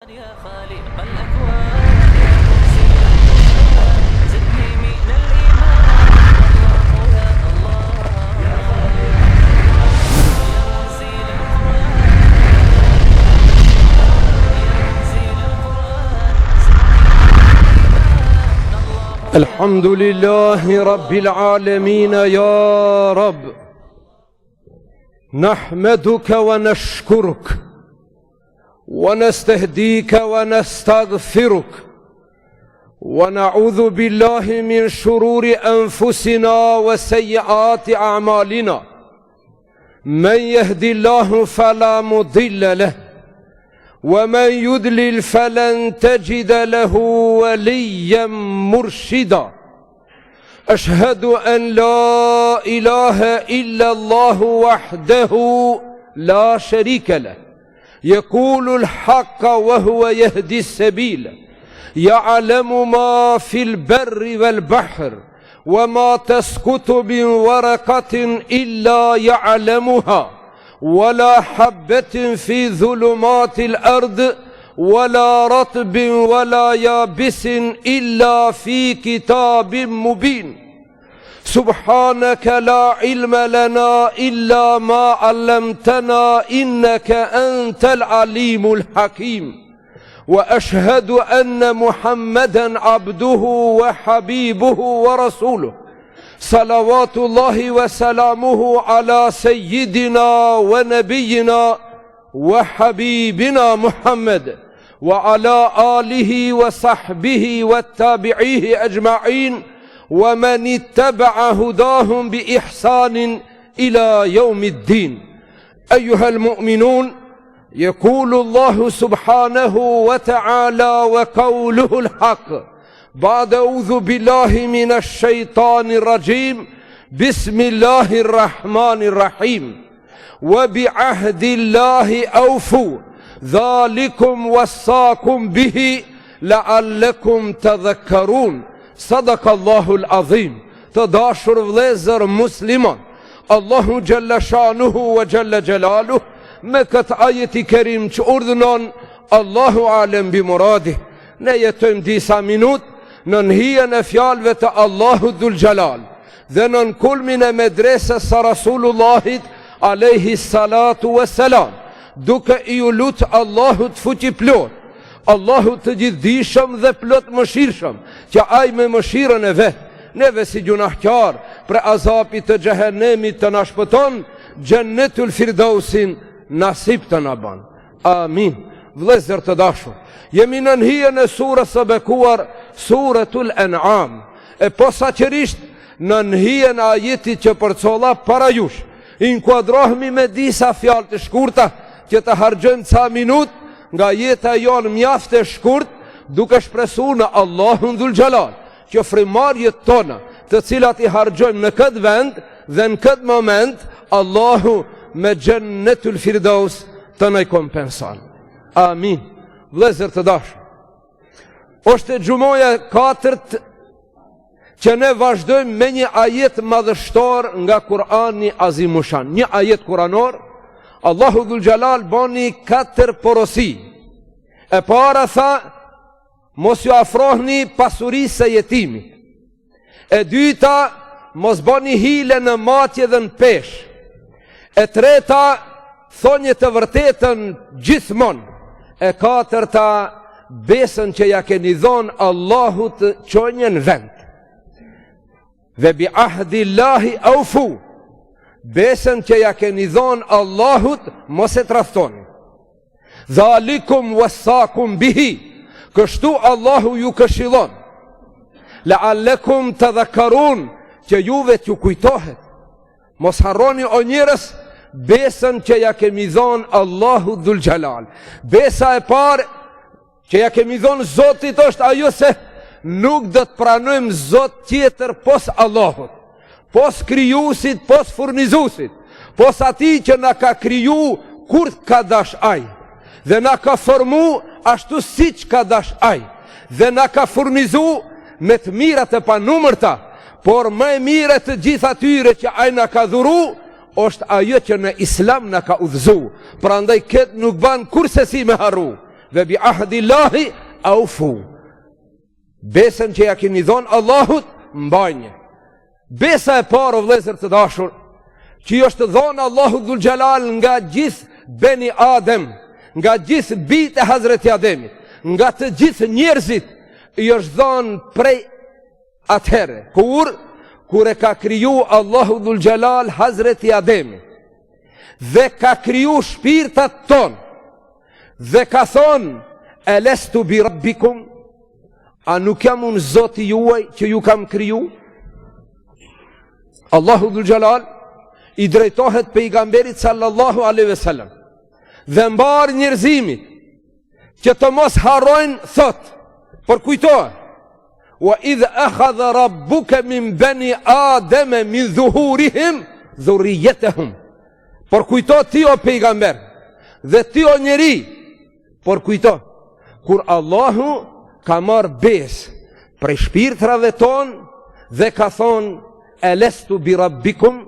يا خالق الأكوان يا مرسل القرآن زدني من الإيمان الله يا خالق يا مرسل القرآن يا مرسل القرآن زدني الحمد لله رب العالمين يا رب نحمدك ونشكرك ونستهديك ونستغفرك ونعوذ بالله من شرور أنفسنا وسيئات أعمالنا من يهدي الله فلا مضل له ومن يضلل فلن تجد له وليا مرشدا أشهد أن لا إله إلا الله وحده لا شريك له يقول الحق وهو يهدي السبيل يعلم ما في البر والبحر وما تسقط من ورقة إلا يعلمها ولا حبة في ظلمات الأرض ولا رطب ولا يابس إلا في كتاب مبين سبحانك لا علم لنا إلا ما علمتنا إنك أنت العليم الحكيم وأشهد أن محمدا عبده وحبيبه ورسوله صلوات الله وسلامه على سيدنا ونبينا وحبيبنا محمد وعلى آله وصحبه والتابعيه أجمعين ومن اتبع هداهم بإحسان إلى يوم الدين أيها المؤمنون يقول الله سبحانه وتعالى وقوله الحق بعد أعوذ بالله من الشيطان الرجيم بسم الله الرحمن الرحيم وبعهد الله أوفوا ذلكم وصاكم به لعلكم تذكرون صدق الله العظيم تداشر vlezër musliman Allahu Gjelle Shanuhu wa Gjelle Gjelaluh me këtë ajeti kerim që urdhënon Allahu alem bi muradih. Ne jetojmë disa minut në hijen e fjalëve të Allahu Dhul Gjelal dhe në kulmin e medresës së Rasulullahit alayhi salatu wassalam, duke i lutë Allahut fuqi plot, Allahu të gjithdijshëm dhe plot mëshirshëm, që ai me mëshirën e vet neve si gjunahkar për azapit të xhehenemit të na shpëton, Xhennetul Firdausin nasib të na ban. Amin. Vëllezër të dashur, jemi në hijen e surës së bekuar Suratul An'am, e posaçërisht në hijen e ajetit që përcolla para jush. Inkuadrohemi me disa fjalë të shkurta që të harxojmë ca minutë nga jeta jonë mjaft e shkurt, duke shpresuar në Allahun Dhul Gjelal që frimarjet tona, të cilat i harxojmë në këtë vend dhe në këtë moment, Allahu me Xhennetul Firdaus të na kompenson. Amin. Vëllezër të dashur, është xhumoja e katërt që ne vazhdojmë me një ajet madhështor nga Kurani Azimushan. Një ajet kuranor, Allahu Dhul Gjelal bani 4 porosi. E para tha, mos ju afrohni pasurisë së jetimit. E dyta, mos bani hile në matje dhe në peshë. E treta, thonje të vërtetën gjithmonë. E katërta, besën që ja keni dhonë Allahut çojnë në vend. Dhe bi ahdillahi aufu, besën që ja keni dhonë Allahut mos e tradhtoni. Dhalikum wassakum bihi, kështu Allahu ju këshillon. La'allakum tadhakkarun, që juve t'ju kujtohet. Mos harroni o njerëz besën që ja kemi dhonë Allahu Dhul Gjelal. Besa e parë që ja kemi dhonë Zotit është ajo se nuk do të pranojmë Zot tjetër pos Allahut, pos krijuesit, pos furnizuesit, pos atij që na ka kriju kur ka dash ai, dhe na ka formu ashtu siç ka dash ai, dhe na ka furnizu me të mirat e panumërta, por më e mira të gjithë atyre që ai na ka dhuru është ajo që në Islam na ka udhëzu. Prandaj këtë nuk ban kurse si me harru. Ve bi ahdillahi aufu. Besën që ja keni dhënë Allahut, mbajni. Besa e parë, o vëllezër të dashur, që është dhënë Allahu Dhul Gjelal nga gjithë Beni Adem, nga gjithë bitë e Hazreti Ademit, nga të gjithë njerëzit, i është dhënë prej atëherë, kur e ka kriju Allahu Dhul Gjelal Hazreti Ademit, dhe ka kriju shpirtat tonë, dhe ka thonë, elestu bi rabbikum, a nuk jam unë Zoti juaj që ju kam kriju? Allahu Dhul Gjelal i drejtohet pejgamberit sallallahu alaihi wasallam dhe mbar njerëzimit që të mos harrojnë, thot, por kujtohet, wa idh akhadha rabbuka min bani adama min dhuhurihim dhurriyyatahum, por kujto ti o pejgamber dhe ti o njeri, por kujto kur Allahu ka marr besë prej shpirtrave ton dhe ka thonë elestu bi rabbikum,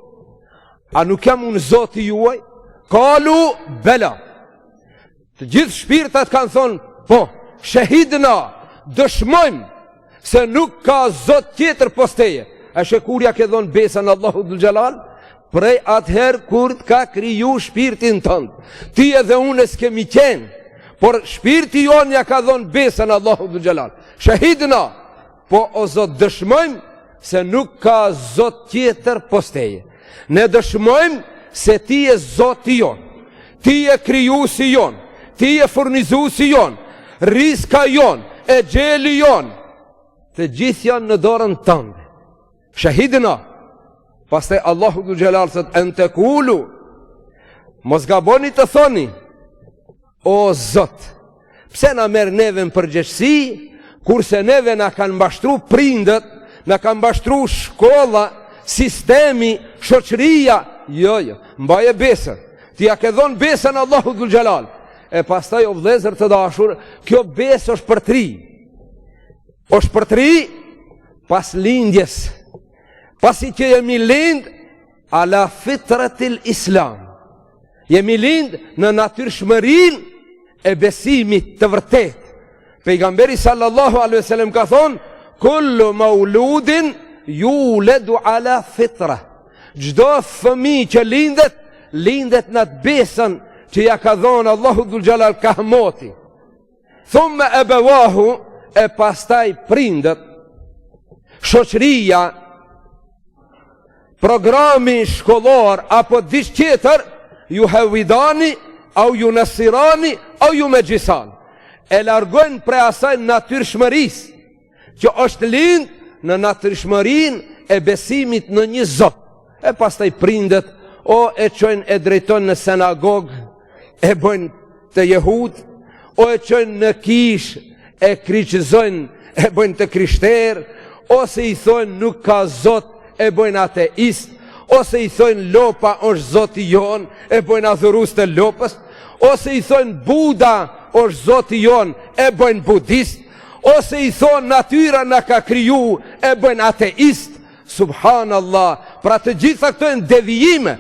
a nuk jam unë Zoti juaj? Kalu bela. Të gjithë shpirtat kanë thonë, po, shahidna, dëshmojmë se nuk ka Zot tjetër posteje. A shekurja ke dhonë besën Allahu Dhul Gjelal? Prej atëherë kur ka kriju shpirtin tëndë. Ti edhe unë s'kemi qenë, por shpirti jonë ja ka dhonë besën Allahu Dhul Gjelal. Shahidna, po o Zot dëshmojmë se nuk ka Zot tjetër posteje. Ne dëshmojmë se ti e Zoti jon, ti e krijuesi jon, ti e furnizuesi jon, rizka jon, e gjeli jon, të gjithë janë në dorën tënde. Shahidna, pastaj Allahu Dhul Gjelal thot ente kulu, mos gaboni të thoni, o Zot, pse na merr neve në përgjegjësi, kurse neve na kanë mbashtru prindët, na kanë mbashtru shkolla, sistemi, shoqëria. Jo, mbaje besën. Ti ja ke dhënë besën Allahu Dhul Gjelal. E pastaj o vëllezër të dashur, kjo besë është për tri. Është për tri pas lindjes. Pasi që jemi lind ala fitratil Islam. Jemi lind në natyrshmërinë e besimit të vërtet. Pejgamberi sallallahu alaihi wasallam ka thonë, kullu mauludin yuledu ala fitra. Çdo fëmijë që lindet në atë besën që ja ka dhënë Allahu Dhul Gjelal kahmoti. Thumma abawahu, e pastaj prindët, shoqëria, programi shkollor apo diç tjetër, ju hawidani au ju nasirani au ju mejisani. E largojnë prej asaj natyrshmërisë që është lind në natyrshmërinë e besimit në një Zot. E pastaj prindet, o e çojnë e drejtojnë në sinagog, e bëjnë të jehud, o e çojnë në kish, e kriqëzojnë, e bëjnë të krishterë, ose i thonë nuk ka Zot, e bëjnë ateist, ose i thonë lopa është Zoti jon, e bëjnë adhurues të lopës, ose i thonë Buda është Zoti jon, e bëjnë budist, ose i thonë natyra na ka kriju, e bëjnë ateist. Subhanallah, pra të gjitha këto janë devijime,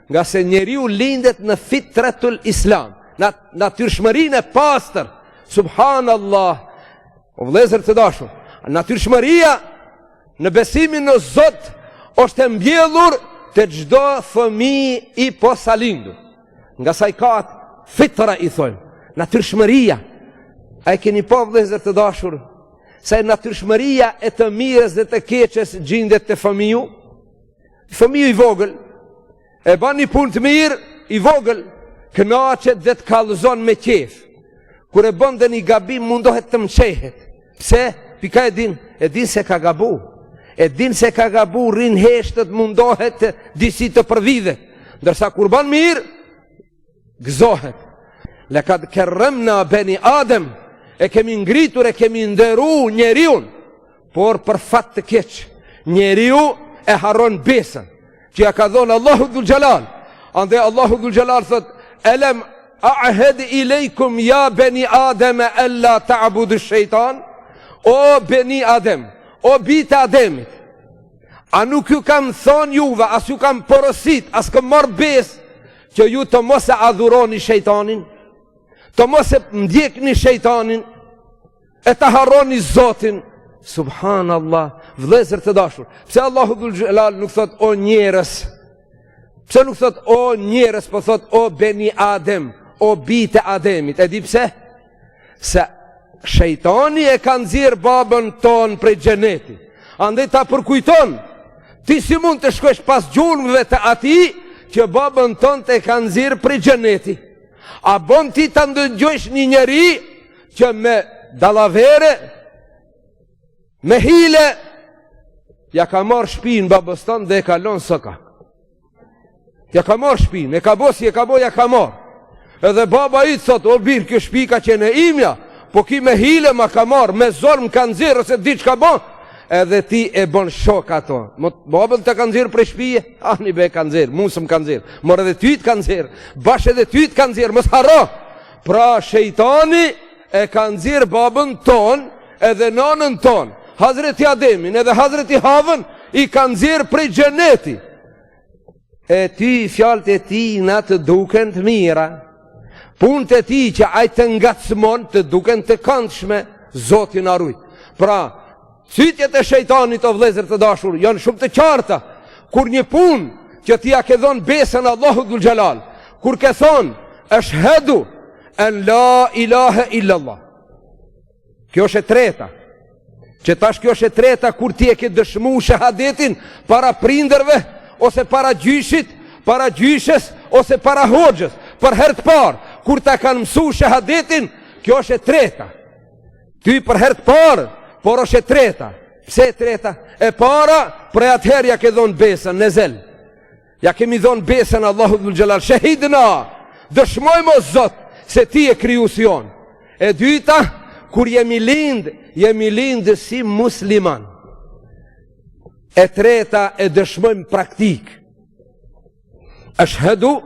nga se njeriu lindet në fitratul Islam, në natyrshmërinë e pastër. Subhanallah, o vëllezër të dashur, natyrshmëria në besimin në Zot është e mbjellur të çdo fëmijë i posalindur. Nga sa i ka fitra i thonë, natyrshmëria. A e keni pa vëllezër të dashur, sa e natyrshmëria e të mirës dhe të keqes gjendet të fëmiju? Fëmiju i vogël, e ban një punë të mirë, i vogël, kënaqet dhe të kallëzon me qef. Kur e bën dhe një gabim, mundohet të mqehet. Pse? Pika e din se ka gabu. E din se ka gabu, rin heshtët, mundohet të disi të përvidhe. Ndërsa kur ban mirë, gëzohet. Lekad kerremna beni Adem, e kemi ngritur, e kemi nderu njeriun, por për fat të keq, njeriu e harron besën, që ja ka dhonë Allahu Dhul Gjelal. Ande Allahu Dhul Gjelal thot, elem a'hed i lejkum ja beni Adem e alla ta'budu shejtan, o beni Adem, o bita Ademit, a nuk ju kam thonë juve, as ju kam porosit, as kam marrë besë, që ju të mos e adhuroni shejtanin? të mos e ndjekni shejtanin, e të harroni Zotin. Subhanallah, vëllezër të dashur, pse Allahu dhul xhelal nuk thot o njerëz? Pse nuk thot o njerëz, po thot o beni Adem, o bijtë e Ademit? E di pse? Se shejtani e ka nxjerr babën ton prej xhenetit. Andaj ta përkujton. Ti si mund të shkosh pas gjurmëve të atij që babën ton të ka nxjerr prej xhenetit? A bon ti ta ndëgjojsh një njeri që me dallavere, me hile, ja ka marrë shtëpinë babës ton dhe e ka lënë soka. Ja ka marrë shtëpinë, e ka bosi, e ka boja, ka marrë. Edhe baba i thot, o birë, kjo shtëpi ka qenë e imja, po ki me hile ma ka marrë, me zorë më ka nxjerrë, ose diç ka bon, edhe ti e bon shok ato. Babën të ka nxjerrë prej shtëpije, ani be ka nxjerrë, musëm ka nxjerrë, mor edhe ty të ka nxjerrë, bash edhe ty të ka nxjerrë, mos harro. Pra shejtani e ka nxjerrë babën ton, edhe nanën ton, Hazreti Ademin, edhe Hazreti Havën, i ka nxjerrë prej xheneti. E ty fjalët e ti na të duken të mira, punët e ti që ai të ngacmon të duken të këndshme, Zoti na ruaj. Pra, cytjet e shejtanit o vëllezër të dashur janë shumë të qarta. Kur një punë që ti ja ke dhënë besën Allahu dhul xhelal, kur ke thonë ashhadu an la ilaha illa Allah. Kjo është e treta. Që tash kjo është e treta kur ti e ke dëshmu shahadetin para prindërve, ose para gjyshit, para gjyshes, ose para hoxhës, për herë të parë, kur ta kanë mësu shahadetin, kjo është e treta. Ty për herë të parë, por është e treta. Pse e treta? E para, për atëherë ja ke dhonë besën, në zel. Ja kemi dhonë besën Allahu dhul xhelal, shahidna, dëshmojmë o Zot, se ti e krijuesion. E dyta, kur jemi lind si musliman. E treta e dëshmojmë praktik. Ashhadu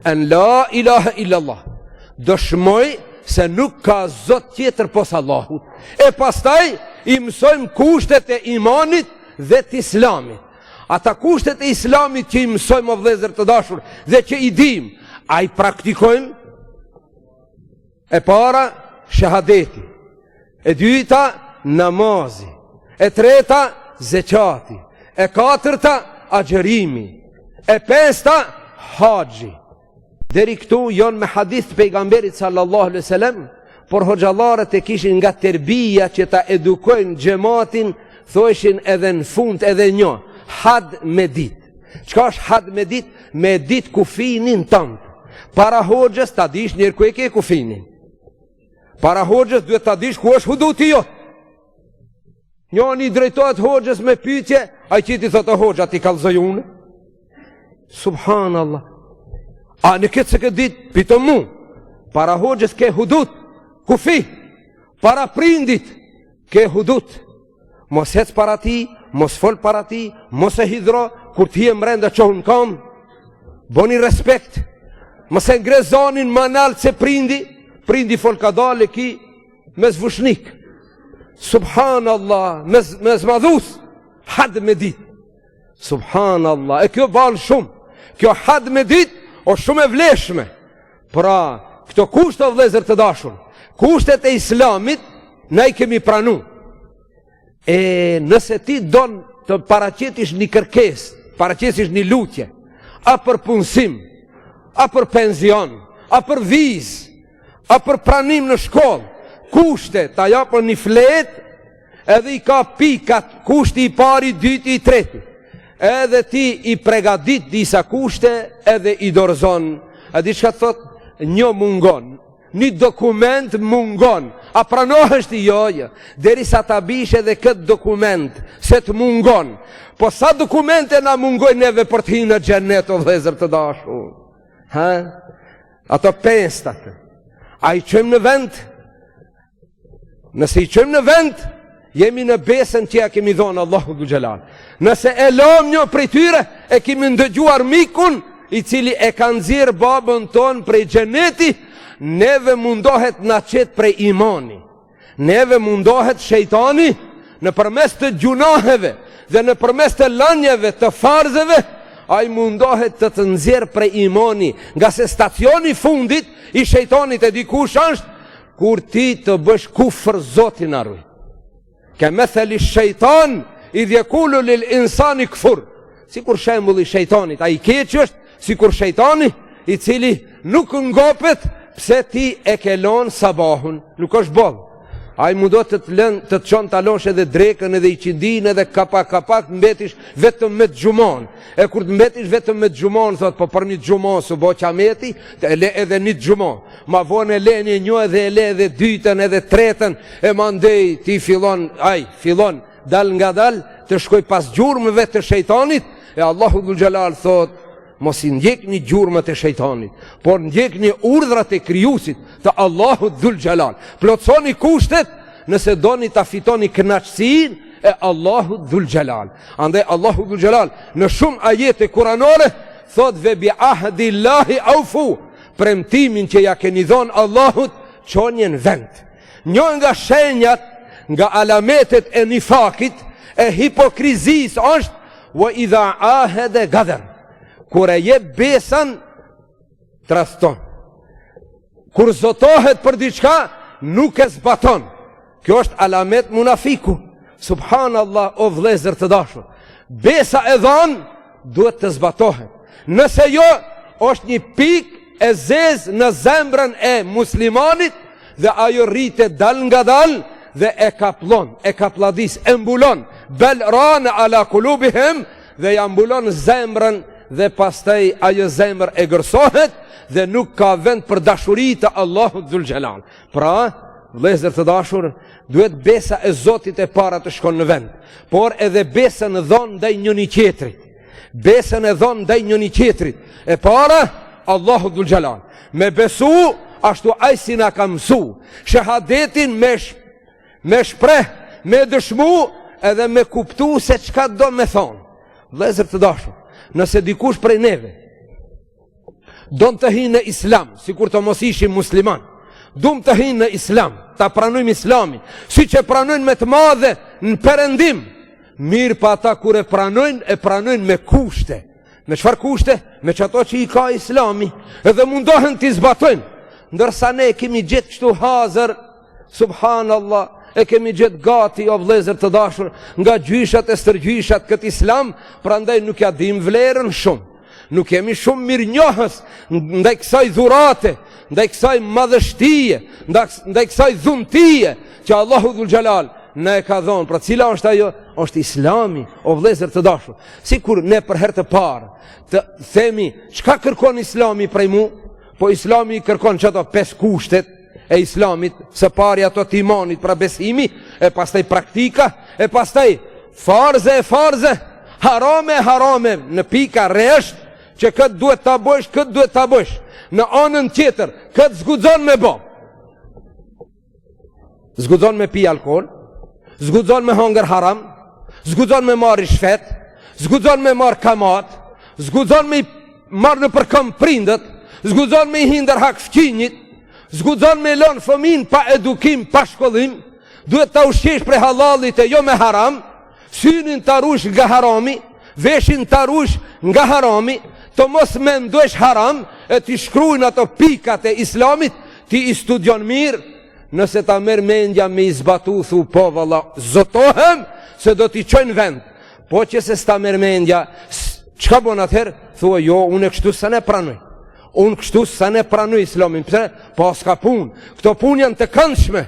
an la ilaha illa Allah. Dëshmoj se nuk ka Zot tjetër pos Allahut. E pastaj i mësojmë kushtet e imanit dhe të islamit. Ata kushtet e islamit që i mësojmë o vëllezër të dashur dhe që i dim, a i praktikojmë? E para, shahadeti. E dyta, namazi. E treta, zeqati. E katërta, agjerimi. E pesta, haxhi. Deri këtu janë me hadith të pejgamberit sallallahu alaihi wasallam, por hoxhallarët e kishin nga terbia që ta edukojnë xhamatin, thoshin edhe në fund edhe një, had me dit. Çka është had me dit? Me dit kufinin tënd. Para hoxhës ta dish njërë ku e ke kufinin. Para hoxhës duhet ta dish ku është huduti jot. Njëri drejtohet hoxhës me pyetje, ai qiti thotë hoxha ti kallzoj unë. Subhanallah. A në këtë se këtë dit, pito mu, para hoxhës ke hudut, kufi, para prindit, ke hudut. Mos hec para ti, mos fol para ti, mos e hidro, kur ti e mrenda qohën kam, boni respekt, mos e ngre zonin manalt se prindi fol ka dale ki, me zvushnik. Subhanallah, me zmadhus, had me dit. Subhanallah, e kjo banë shumë, kjo had me dit, o shumë e vleshme. Pra, këto kushte o vëllezër të dashur, kushtet e islamit, ne i kemi pranu. E nëse ti don të paraqetish një kërkes, paraqetish një lutje, a për punësim, a për penzion, a për viz, a për pranim në shkollë, kushte ta japën një flet, edhe i ka pikat, kushti i pari, dyti, i treti. Edhe ti i pregadit disa kushte, edhe i dorëzon. A di çka thot? Një mungon, një dokument mungon. A pranohesh ti? Jo. Derisa ta bish edhe këtë dokument, se të mungon. Po sa dokumente na mungojnë neve për të hyrë në xhenet o vëllezër të dashur? Ha? Ato pestat. A i qëjmë në vend? Nëse i qëjmë në vend, jemi në besën që ja kemi dhonë Allahu dhul xhelal. Nëse e lëm një prej tyre, e kemi ndëgjuar mikun i cili e ka nxjerr babën ton prej xheneti, neve mundohet na qet prej imani. Neve mundohet shejtani në përmes të gjunaheve dhe në përmes të lanjeve të farzeve, ai mundohet të nxjerr prej imani, nga se stacioni fundit i shejtanit e dikush është kur ti të bësh kufër Zotin na ruaj. Ka methali shejtan idh yaqulu lil insani kfur. Sikur shembulli i shejtanit, ai keq është sikur shejtani i cili nuk ngopet pse ti e ke lënë sabahun, nuk është boll. Ai mundo të të çon ta lësh edhe drekën edhe i qindin edhe kapak mbetish vetëm me xhumon. E kur të mbetish vetëm me xhumon thot po për një xhumon su bo qameti, e le edhe një xhumon. Ma vonë e le një edhe e le edhe dytën edhe tretën e mandej ti fillon dal nga dal të shkoj pas gjurmëve të shejtanit e Allahu dhul xhelal thot mos i ndjekni gjurmët e shejtanit, por ndjekni urdhrat e krijuesit të Allahut dhul xhelal. Plotsoni kushtet nëse doni ta fitoni kënaqësinë e Allahut dhul xhelal. Andaj Allahu dhul xhelal në shumë ajete kuranore thot ve bi ahdillahi aufu, premtimin që ja keni dhënë Allahut çonjen vend. Një nga shenjat, nga alametet e nifakit, e hipokrizis është wa idha ahada gadar. Kur e jep besën, traston. Kur zotohet për diçka, nuk e zbaton. Kjo është alamet munafiku. Subhanallah, o vëllezër të dashur. Besa e dhënë duhet të zbatohet. Nëse jo, është një pikë e zezë në zemrën e muslimanit dhe ajo rritet dal nga dal dhe e kaplon, e kapladis, e mbulon bel rane ala kulubihim dhe ja mbulon zemrën dhe pastaj ajo zemër e gërsohet dhe nuk ka vend për dashuri të Allahut dhul xhelal. Pra, vëllezër të dashur, duhet besa e Zotit e para të shkon në vend, por edhe besën e dhon ndaj njëri tjetrit. Besën e dhon ndaj njëri tjetrit. E para Allahu dhul xhelal. Me besu ashtu ai si na ka mësu. Shahadetin me shpreh, me dëshmu edhe me kuptu se çka do me thonë. Vëllezër të dashur, nëse dikush prej neve don të hinë në islam, sikur të mos ishim musliman, dum të hinë në islam, ta pranojmë islamin, si që pranojnë me të madhe në perëndim, mirë pa ata kur e pranojnë me kushte. Me çfarë kushte? Me çato që i ka islami, edhe mundohen t'i zbatojnë. Ndërsa ne kemi gjetë kështu hazër, subhanallah, e kemi gjetë gati, o vëllezër të dashur, nga gjyshat e stërgjyshat këtë islam, prandaj nuk ja dim vlerën shumë. Nuk jemi shumë mirënjohës ndaj kësaj dhurate, ndaj kësaj madhështie, ndaj kësaj dhuntie që Allahu dhul xhelal na e ka dhënë. Pra cila është ajo? Është islami, o vëllezër të dashur. Sikur ne për herë të parë të themi çka kërkon islami prej mu, po islami kërkon çato 5 kushtet e islamit, së pari ato të imanit, pra besimi, e pastaj praktika, e pastaj farze, harame në pika rresht, që këtë duhet ta bësh, këtë duhet ta bësh. Në anën tjetër, këtë zgudzon me bë. Zgudzon me pi alkool, zgudzon me hangër haram, zgudzon me marrë shfet, zgudzon me marrë kamat, zgudzon me marrë në përkëm prindët, zgudzon me hindër hak fqinjit, zgudzon me lënë fëmin pa edukim, pa shkollim, duhet ta ushqesh prej halalit e jo me haram, synin ta rush nga harami, veshin ta rush nga harami, të mos me ndosh haram, e ti shkrujnë ato pikat e islamit, ti i studion mirë, nëse ta merr mendja me izbatu, thu po valla, zotohem, se do t'i qojnë vend, po që se s'ta merr mendja, çka bon atëherë? Thua jo, unë kështu sa ne pranoj. Unë kështu sa ne pranoj islamin, pëse? Po s'ka punë. Këto punë janë të këndshme.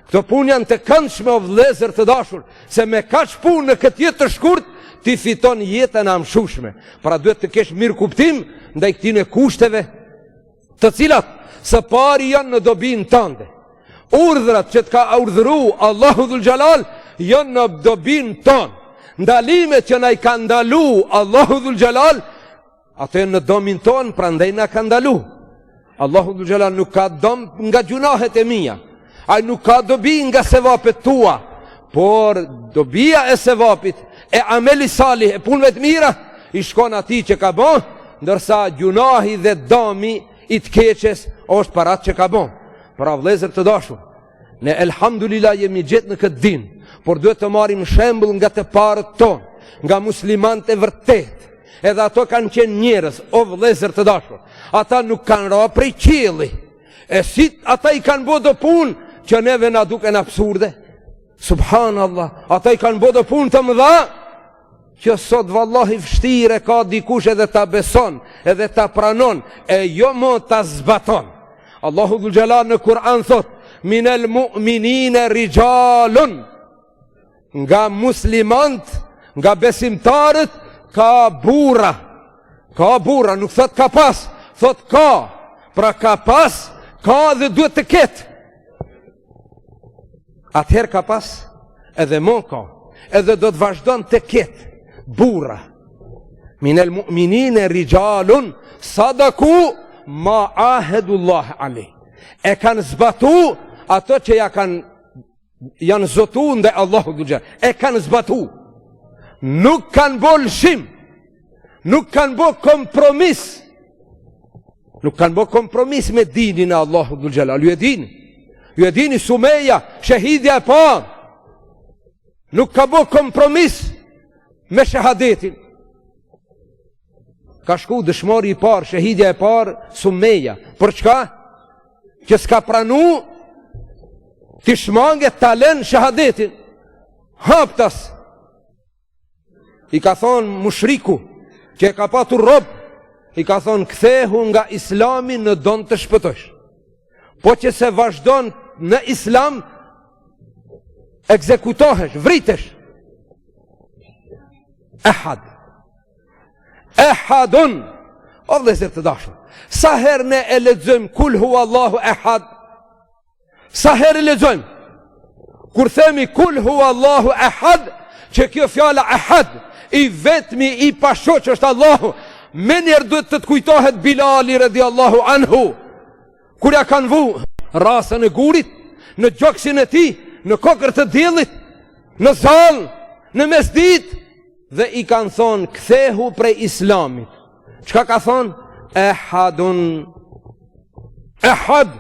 Këto punë janë të këndshme, o vëllezër të dashur, se me kaq punë në këtë jetë të shkurt, ti fiton jetën e amshushme. Pra duhet të kesh mirë kuptim ndaj këtine kushteve, të cilat së pari janë në dobinë tënde. Urdhrat që të ka urdhëru Allahu dhul xhelal janë në dobinë tonë. Ndalimet që na i ka ndalu Allahu dhul xhelal, ato janë në domin tonë, prandaj na ka ndalu. Allahu dhul xhelal nuk ka dom nga gjunahet e mia. Ai nuk ka dobi nga sevapet tua, por dobia e sevapit e ameli salih, e punëve të mira, i shkon atij që ka bën, ndërsa gjunahi dhe dami i të keqes është para atë që ka bën. Pra vëllezër të dashur, ne elhamdulillah jemi gjetë në këtë din, por duhet të marrim shembull nga të parët tonë, nga muslimanët e vërtet, edhe ato kanë qenë njerëz, o vëllezër të dashur. Ata nuk kanë ra prej qielli. E si ata i kanë bërë do punë që neve na duken absurde. Subhanallah, ata i kanë bërë punë të mëdha që sot vallahi vështire ka dikush edhe ta beson, edhe ta pranon, e jo mo ta zbaton. Allahu dhul Gjelal në Kur'an thot: minel mu'minine rijalun, nga muslimant, nga besimtarët ka burra. Ka burra, nuk thot ka pas, thot ka. Pra ka pas, ka dhe duhet të ketë. Atëherë ka pas, edhe mon ka, edhe do të vazhdon të ketë. Burra. Minel mu'minine rijalun sadaku ma ahedullah alej. E kanë zbatu ato që janë zotu ndë Allahu dhul Gjelal. E kanë zbatu. Nuk kanë bo lëshim. Nuk kanë bo kompromis. Nuk kanë bo kompromis me dinin e Allahu dhul Gjelal. Ju e dini Sumeja, shahidja e parë. Nuk ka bo kompromis me shahadetin. Ka shku dëshmori i parë, shahidja e parë, Sumeja. Për çka? Që s'ka pranu t'i shmange talen shahadetin. Haptas. I ka thonë mushriku, që e ka patur rob, i ka thonë kthehu nga islami në don të shpëtosh. Po që se vazhdon në islam, ekzekutohesh, vritesh. Ehadun. O vëllezër të dashur, sa herë ne e lexojmë kul huwa Allahu ehad? Sa herë e lexojmë? Kur themi kul huwa Allahu ehad, që kjo fjala ehad, i vetmi i pashoq është Allahu, menjer duhet të kujtohet Bilali radhiyallahu anhu, kur ja kanë vu rasën e gurit, në gjoksin e tij, në kokër të diellit, në zall, në mesdit, dhe i kanë thonë kthehu prej islamit. Çka ka thonë? Ehadun. Ehad.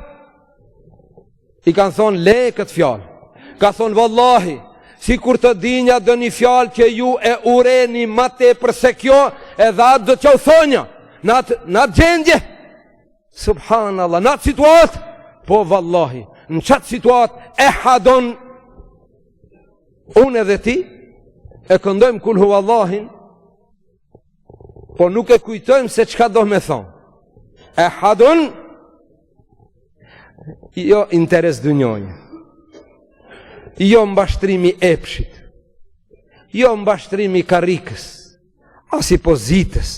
I kanë thonë le këtë fjalë. Ka thonë vallahi, si kur të dinja dë një fjalë që ju e ureni ma te përse kjo, edhe atë do që u thonja, në atë gjendje. Subhanallah, në atë situatë, po vallahi, në qatë situatë, ehadun. Unë edhe ti, e këndojmë kul huwa Allahin, po nuk e kujtojmë se çka do me thonë. Ehadun, jo interes dënjojnë, jo mbashtrimi epshit, jo mbashtrimi karikës, as i pozitës,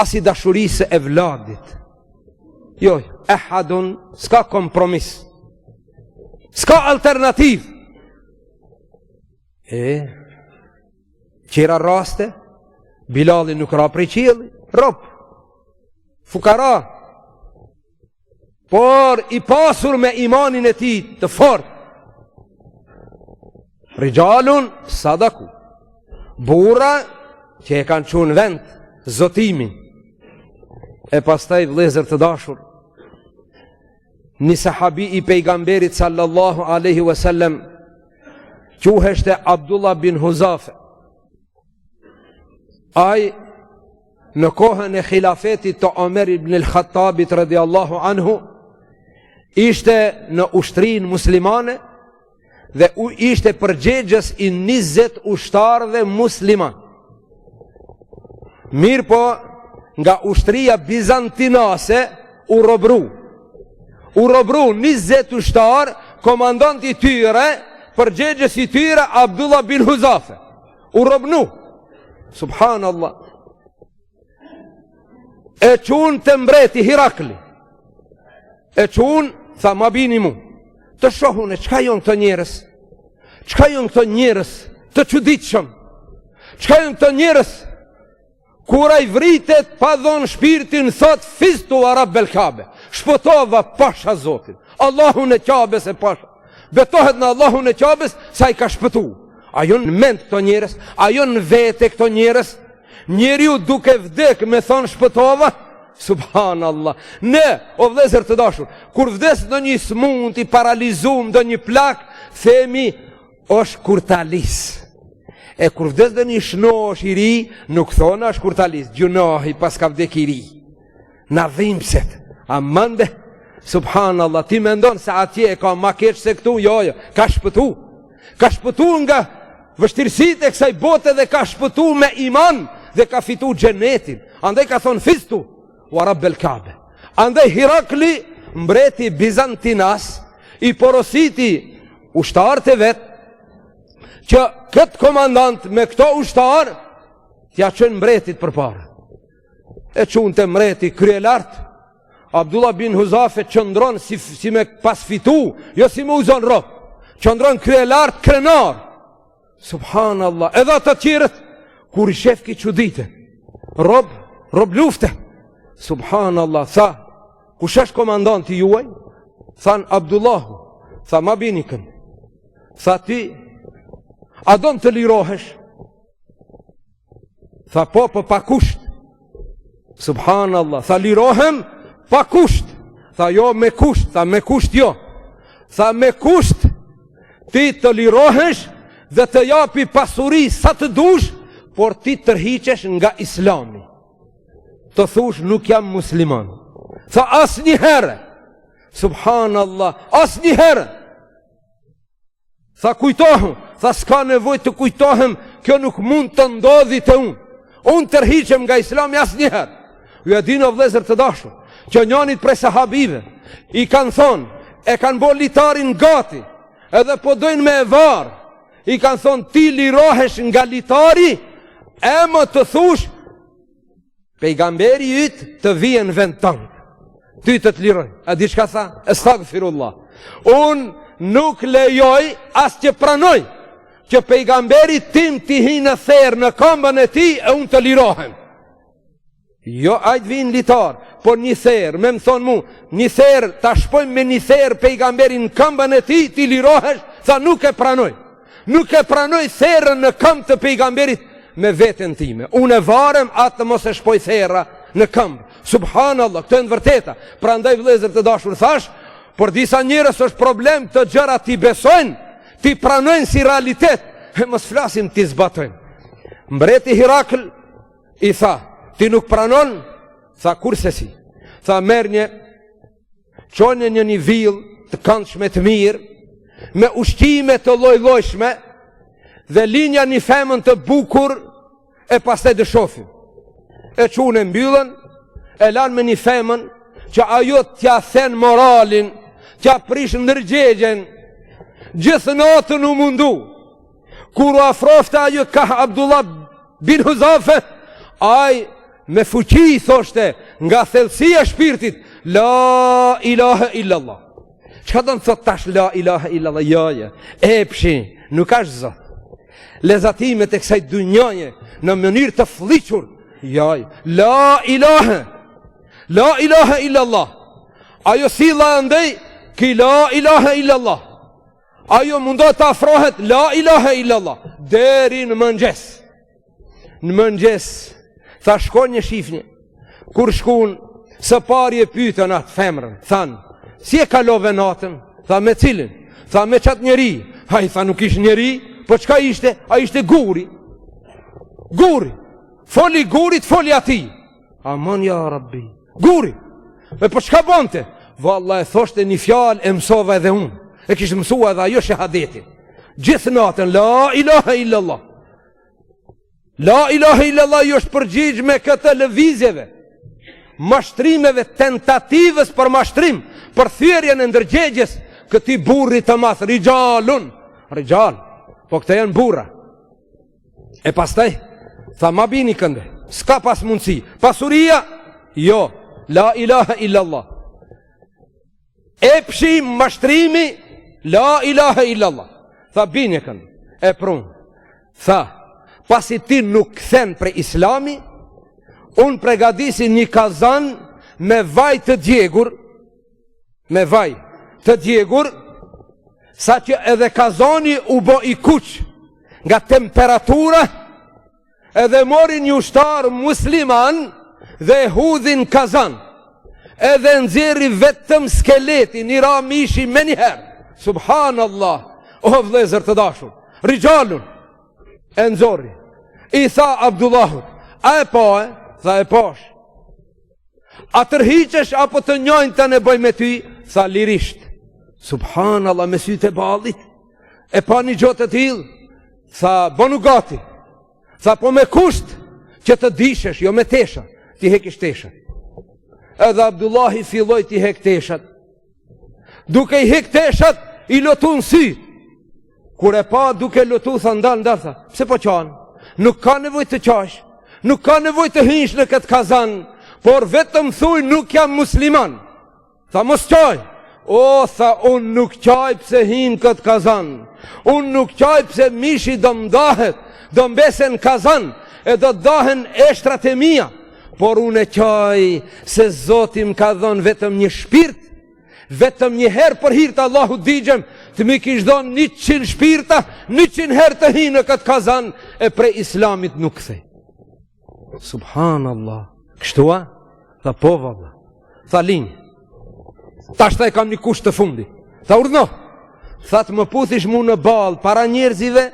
as i dashurisë e vladit. Jo, ehadun, s'ka kompromis, s'ka alternativ. Qera raste, Bilali nuk ra prej qielli, rob, fukara, por i pasur me imanin e tij të fort. Rijalun sadaku, burra që e kanë çuar vend zotimin. E pastaj vëllezër të dashur, një sahabi i pejgamberit sallallahu alaihi wasallam, quheshte Abdullah bin Huzafe. Ai në kohën e khilafetit të Omer ibn al-Khattabit radhiyallahu anhu ishte në ushtrinë muslimane dhe ishte përgjegjës i 20 ushtarëve musliman. Mirë po, nga ushtria bizantinase u robru 20 ushtarë, komandanti i tyre, përgjegjës i tyre Abdullah bin Huzafe. U robnu. Subhanallah. E qunë të mbreti Hirakli. E qunë, tha ma bini mu, të shohune, qka jonë këto njerës? Qka jonë këto njerës të çuditshëm? Qka jonë këto njerës? Kura i vritet pa dhonë shpirtin, thot fistu a rabbel Kabe. Shpëtova pasha Zotin. Allahun e Kabes e pasha. Betohet në Allahun e Kabes sa i ka shpëtu. A jonë në ment këto njerës? A jonë në vete këto njerës? Njeriu duke vdek me thonë shpëtova? Subhanallah. Ne, o vëllezër të dashur, kur vdes në një smund, i paralizum, në një plak, themi, është kurtalis. E kur vdes dhe një shnosh i ri, nuk thona është kur talis, gjunahi pas ka vdek i ri. Na dhimbset, a mënde, subhanallah, ti me ndonë se atje e ka ma keq se këtu, jo, ka shpëtu nga vështirësit e kësaj bote dhe ka shpëtu me iman dhe ka fitu xhenetin. Andaj ka thonë fistu, wa rabbel Kabe. Andaj Hirakli, mbreti Bizantinas, i porositi ushtarët e vetë, që këtë komandant me këto ushtarë, t'ja qënë mbretit për parë. E qunë të mbreti krye lartë, Abdullah bin Huzafe qëndron si me pas fitu, jo si me uzon ropë, qëndron krye lartë krenar. Subhanallah, edhe të tjirët, kur i shef ki qudite, rob lufte. Subhanallah, tha, kush është komandanti juaj? Than Abdullahu, tha ma binikën, tha ti, a don të lirohesh? Tha po pa kusht. Subhanallah, tha lirohem pa kusht. Tha jo me kusht, tha me kusht jo. Tha me kusht ti të lirohesh dhe të japi pasuri sa të dush, por ti tërhiqesh nga Islami. Të thush nuk jam musliman. Tha as një herë. Subhanallah, as një herë. Tha kujtohem, tha s'ka nevoj të kujtohem, kjo nuk mund të ndodhi të unë. Unë tërhiqem nga Islami as një herë. Ju e dino vlezër të dashur, që njanit prej sahabive, i kanë thonë, e kanë bo litarin gati, edhe po dojnë me e varë, i kanë thonë ti lirohesh nga litari, e më të thush, pejgamberi ytë të vijen vend tanë, ty të liroj. A di shka tha? Estagfirullah. Unë nuk lejoj as që pranoj, që pejgamberi tim t'i hi në therë në kambën e ti, e unë të lirohem. Jo, ajtë vinë litar, por një therë, me më thonë mu, një therë, ta shpojmë me një therë pejgamberin në kambën e ti, ti lirohesh, tha nuk e pranoj. Nuk e pranoj therën në këmbë të pejgamberit me vetën time. Unë e varem atë të mos e shpoj thera në këmbë. Subhanallah, këtë e në vërteta. Pra ndaj vlezër të dashur thash, por disa njërës është problem të gjëra ti besojnë, ti pranojnë si realitet, e mos flasim ti zbatojnë. Mbreti Hirakl i tha, ti nuk pranon? Tha kurse si. Tha merë qonje një villë të këndshme të mirë, me ushqime të lloj-llojshme dhe linja një femën të bukur e pastaj dëshofim. E qunë mbyllën, e lanë me një femën që ajo t'ja then moralin, t'ja prish ndërgjegjen, gjithë natën u mundu. Kur u afrofte ajo ka Abdullah bin Huzafe, aj me fuqi thoshte nga thellësia e shpirtit, la ilaha illallah. Çka do të thot tash la ilaha illallah? Jo, epshi, nuk është zot. Lezatimet e kësaj dunjaje në mënyrë të fliqur, jo, la ilaha illallah. Ajo silla ndej ki la ilaha illallah. Ajo mundo të afrohet la ilaha illallah deri në mëngjes. Në mëngjes tha shkon një shifnje. Kur shkun së pari e pyetën atë femrën, thanë, si e kalove natën? Tha me cilin? Tha me qatë njeri. Haj, tha nuk ish njeri, po qka ishte? A ishte guri. Guri. Foli gurit, foli ati. Aman ja rabbi. Guri. E po qka bonte? Valla e thoshte një fjalë e mësova edhe unë. E kishë mësua edhe ajo shahadetin. Gjithë natën, la ilaha illallah. La ilaha illallah jo është përgjigj me këtë lëvizjeve, mashtrimeve, tentativës për mashtrim, për thyrjen e ndërgjegjes këti burri të mas, rijal, po këte janë burra. E pastaj, tha ma bini kënde, s'ka pas mundësi, pasuria, jo, la ilaha illallah. Epshi, mashtrimi, la ilaha illallah. Tha bini kënde, e prunë, tha, pasi ti nuk kthen për islami, unë pregadisi një kazan me vaj të djegur, sa që edhe kazani u bo i kuq nga temperatura, edhe mori një ushtar musliman dhe hudhin kazan, edhe nxjerri vetëm skeletin, i ra mishi me njëherë. Subhanallah, o vlezër të dashur, rijalun, e nxorri. I tha Abdullahut, a e po e? Tha e posh. A tërhiqesh apo të njojnë të ne bëj me ty? Tha lirisht. Subhanallah, me sytë e ballit. E pa një gjotë të tilë? Tha, bonu gati. Tha, po me kusht që të dishesh, jo me tesha, ti hekish tesha. Edhe Abdullahi filloj ti hek teshat. Duke i hek teshat, i lotu në sy. Kur e pa duke lotu, tha ndal, tha, pse po qanë? Nuk ka nevoj të qash, nuk ka nevoj të hinsh në këtë kazan, por vetëm thuj nuk jam musliman. Tha, mos qaj. O, tha, unë nuk qaj pse hin këtë kazan. Unë nuk qaj pse mishi do mdahet, do mbesen kazan, e do dahen eshtrat e mia. Por unë e qaj se Zotim ka dhënë vetëm një shpirt, vetëm një herë për hir të Allahut digjem, të mi kish dhënë 100 shpirta, 100 herë të hi në këtë kazan, e prej islamit nuk kthej. Subhanallah. Kështu a? Tha po valla. Tha linj. Tashta e kam një kusht të fundi. Tha urdhno. Tha të më puthish mu në balë para njerëzive,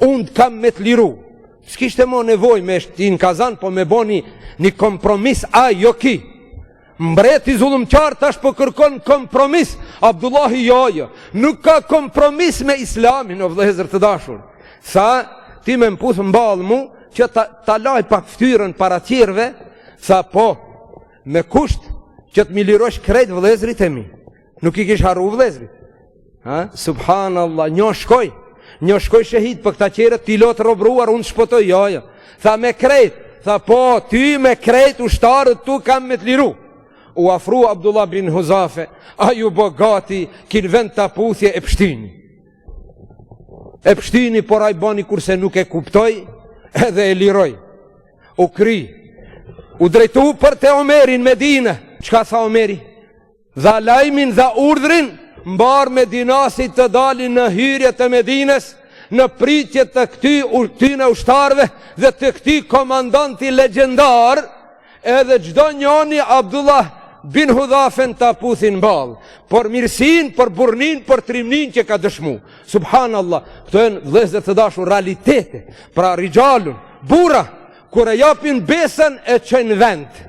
unë kam me të liru. S'kishte mo nevoj me shtin kazan, po me bo një kompromis, a jo ki. Mbreti zullumqar tash po kërkon kompromis. Abdullahi jo. Nuk ka kompromis me islamin, o vëllezër të dashur. Tha, ti me mputh mbalë mu, që ta laj pak ftyrën para tjerve. Tha, po, me kusht që të mi lirosh krejt vëllezrit e mi. Nuk i kish haru vëllezrit. Subhanallah, një shkoj shahid për këta qerët, ti lotë robruar, unë shpotoj, jo. Tha, me krejt. Tha, po, ty me krejt ushtarët tu kam me të liru. U afru Abdullah bin Huzafe, a ju bogati, kin vend të aputhje e pështini. E pështini, por a i bani kurse nuk e kuptoj, edhe e liroj. U kry. U drejtu për te Omerin Medine. Qka tha Omeri? Dha lajmin, dha urdhrin, mbar me dinasit të dalin në hyrje të Medines, në pritje të këty në ushtarve dhe të këty komandanti legendar, edhe gjdo njoni Abdullah bin Hudhafen të aputhin balë, për mirësin, për burnin, për trimnin që ka dëshmu. Subhanallah, këto e në vëllezër të dashur realitete, pra rigjalun, bura, kur e japin besën e qenë vend.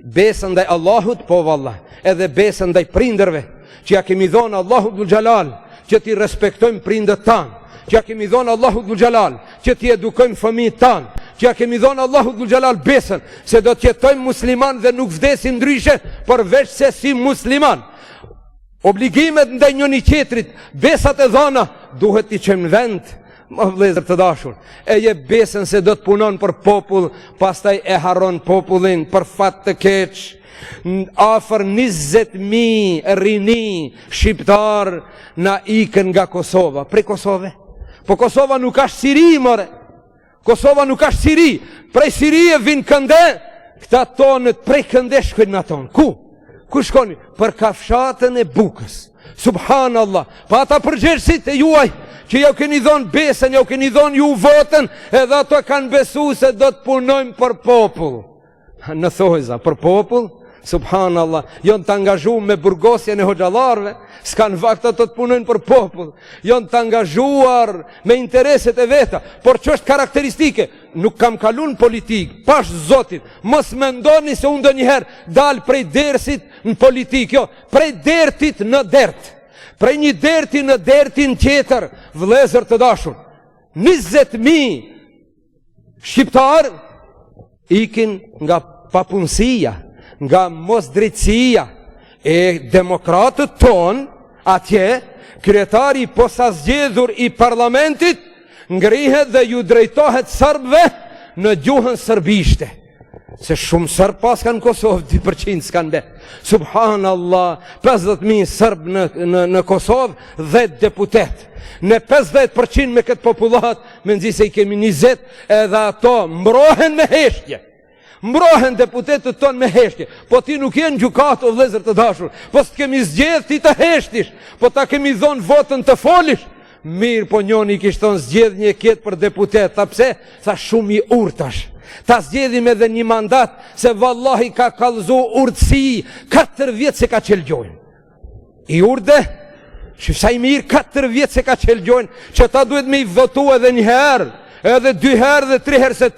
Besën ndaj Allahut, po vallah, edhe besën ndaj prinderve, që ja kemi dhonë Allahut dhul Gjalal, që ti respektojmë prindët tanë, që ja kemi dhonë Allahut dhul Gjalal, që ti edukojmë fëmijët tanë, që ja kemi dhonë Allahut dhul Gjalal besën, se do të jetojmë musliman dhe nuk vdesim ndryshe, përveç se si musliman. Obligimet ndaj njëri tjetrit, besat e dhona, duhet t'i qenë vend, më vëllezër të dashur, e je besën se do të punon për popull, pastaj e haron popullin për fat të keq. Afër 20.000 rini shqiptar na ikën nga Kosova. Prej Kosove? Po Kosova nuk ashtë Siri, more. Kosova nuk ashtë Siri. Prej Siri e vinë kënde, këta tonët prej kënde shkojnë në tonë. Ku? Ku shkoni? Për kafshatën e Bukës. Subhanallah. Pa ata përgjegjësit e juaj, që jau keni dhonë besën, jau keni dhonë ju votën, edhe ato kanë besu se do të punojmë për popull. Në thojza, për popull? Subhanallah, jonë të angazhu me burgosjen e hoxalarve, s'kan vakt ato të punojnë për popull, jonë të angazhuar me intereset e veta, por që është karakteristike, nuk kam kalun politik, pash Zotit, mos me ndoni se unë do njëherë dal prej dersit në politik, jo, prej dertit në dert, prej një derti në dertin tjetër, vëllezër të dashur, 20.000 shqiptar ikin nga papunësia, nga mos drejtësia e demokratët ton, atje, kryetari posa zgjedhur i parlamentit, ngrihet dhe ju drejtohet sërbëve në gjuhën sërbishte. Se shumë sërbë pas kanë Kosovë, 2% s'kanë be. Subhanallah, 50.000 sërbë në Kosovë, 10 deputet. Në 50% me këtë popullat, me nëzi se i kemi 20, edhe ato mbrohen me heshtje. Mbrohen deputetët tonë me heshtje. Po ti nuk jenë gjukatë, o vëllezër të dashur, po s'të kemi zgjedh ti të heshtish, po ta kemi dhonë votën të folish. Mirë, po njoni kishtë tonë zgjedh një ketë për deputet. Ta pse? Tha shumë i urtash. Ta zgjedhim edhe një mandat, se vallahi ka kallëzu urtësi, 4 vjetë se ka qelgjojnë. I urde, shifsa i mirë, 4 vjetë se ka qelgjojnë, që ta duhet me i votu edhe njëherë. edhe 2 herë dhe 3 herë se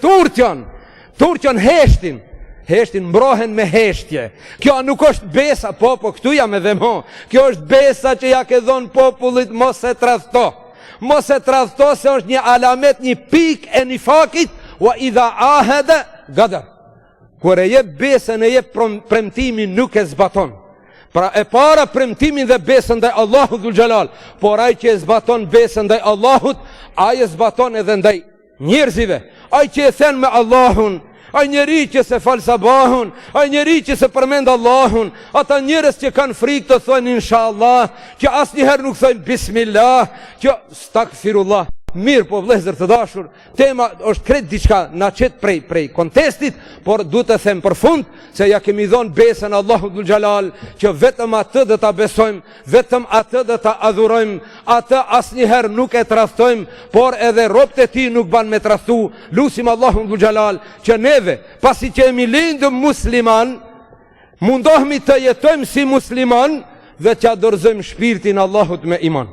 Turqjan heshtin, mbrohen me heshtje. Kjo nuk është besa, po këtu jam edhe mo. Kjo është besa që ja ke dhon popullit, mos e tradhto. Mos e tradhto se është një alamet, një pik e nifakit, wa idha ahada gadar. Kur e jep besën, e jep premtimin, nuk e zbaton. Pra e para premtimin dhe besën ndaj Allahut Dhul Xhelal, por ai që e zbaton besën ndaj Allahut, ai e zbaton edhe ndaj njerëzive. Ai që e thën me Allahun, ai njeri që se fal sabahun, ai njeri që se përmend Allahun, ata njerëz që kanë frikë të thonë inshallah, që asnjëherë nuk thonë bismillah, që stakfirullah. Mirë po vëllezër të dashur, tema është krejt diçka na çet prej kontestit, por duhet të them për fund se ja kemi dhënë besën Allahut Dhul Xhelal, që vetëm atë do ta besojmë, vetëm atë do ta adhurojmë, atë asnjëherë nuk e tradhtojmë, por edhe robët e tij nuk ban me tradhtu. Lutim Allahun Dhul Xhelal që neve, pasi që jemi lindëm musliman, mundohemi të jetojmë si musliman dhe që dorëzojmë shpirtin Allahut me iman.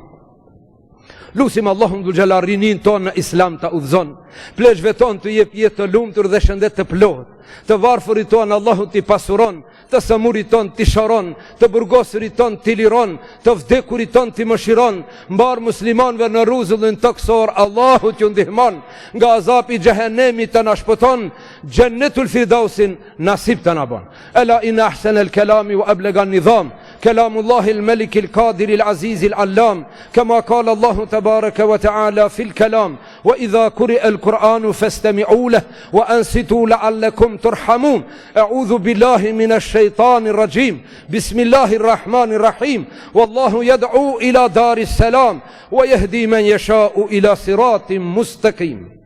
Lusim Allahun Dhul Xhelal rinin tonë në islam të udhëzon, pleshve tonë të jep jetë të lumtur dhe shëndet të plot, të varfërit tonë Allahut t'i pasuron, të sëmurit tonë t'i sharon, të burgosurit tonë t'i liron, të vdekurit tonë t'i mëshiron, mbar muslimanve në rruzullin toksor, Allahut ju ndihmon, nga azapi xhehenemi të na shpëton, Jannetul Firdausin nasib të na bën. Ela in ahsana al-kalami wa ablaga an-nizam, كلام الله الملك القادر العزيز العلام كما قال الله تبارك وتعالى في الكلام وإذا قرئ القرآن فاستمعوا له وأنصتوا لعلكم ترحمون. أعوذ بالله من الشيطان الرجيم. بسم الله الرحمن الرحيم. والله يدعو إلى دار السلام ويهدي من يشاء إلى صراط مستقيم.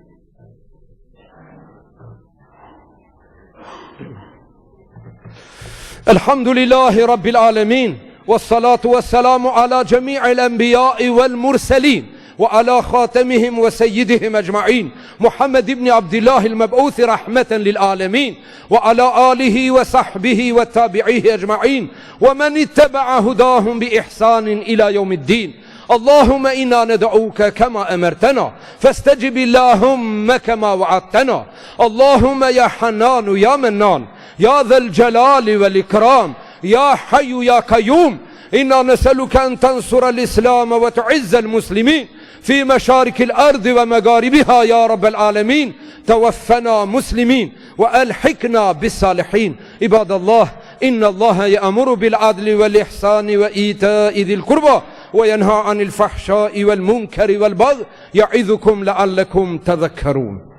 الحمد لله رب العالمين والصلاة والسلام على جميع الأنبياء والمرسلين وعلى خاتمهم وسيدهم أجمعين محمد بن عبد الله المبعوث رحمة للعالمين وعلى آله وصحبه والتابعيه أجمعين ومن اتبع هداهم بإحسان إلى يوم الدين. اللهم إنا ندعوك كما أمرتنا فاستجب اللهم كما وعدتنا. اللهم يا حنان يا منان يا ذا الجلال والإكرام يا حي يا قيوم إنا نسألك أن تنصر الإسلام وتعز المسلمين في مشارق الأرض ومغاربها يا رب العالمين. توفنا مسلمين وألحقنا بالصالحين. عباد الله إن الله يأمر بالعدل والإحسان وإيتاء ذي القربى وينهى عن الفحشاء والمنكر والبغي يعظكم لعلكم تذكرون.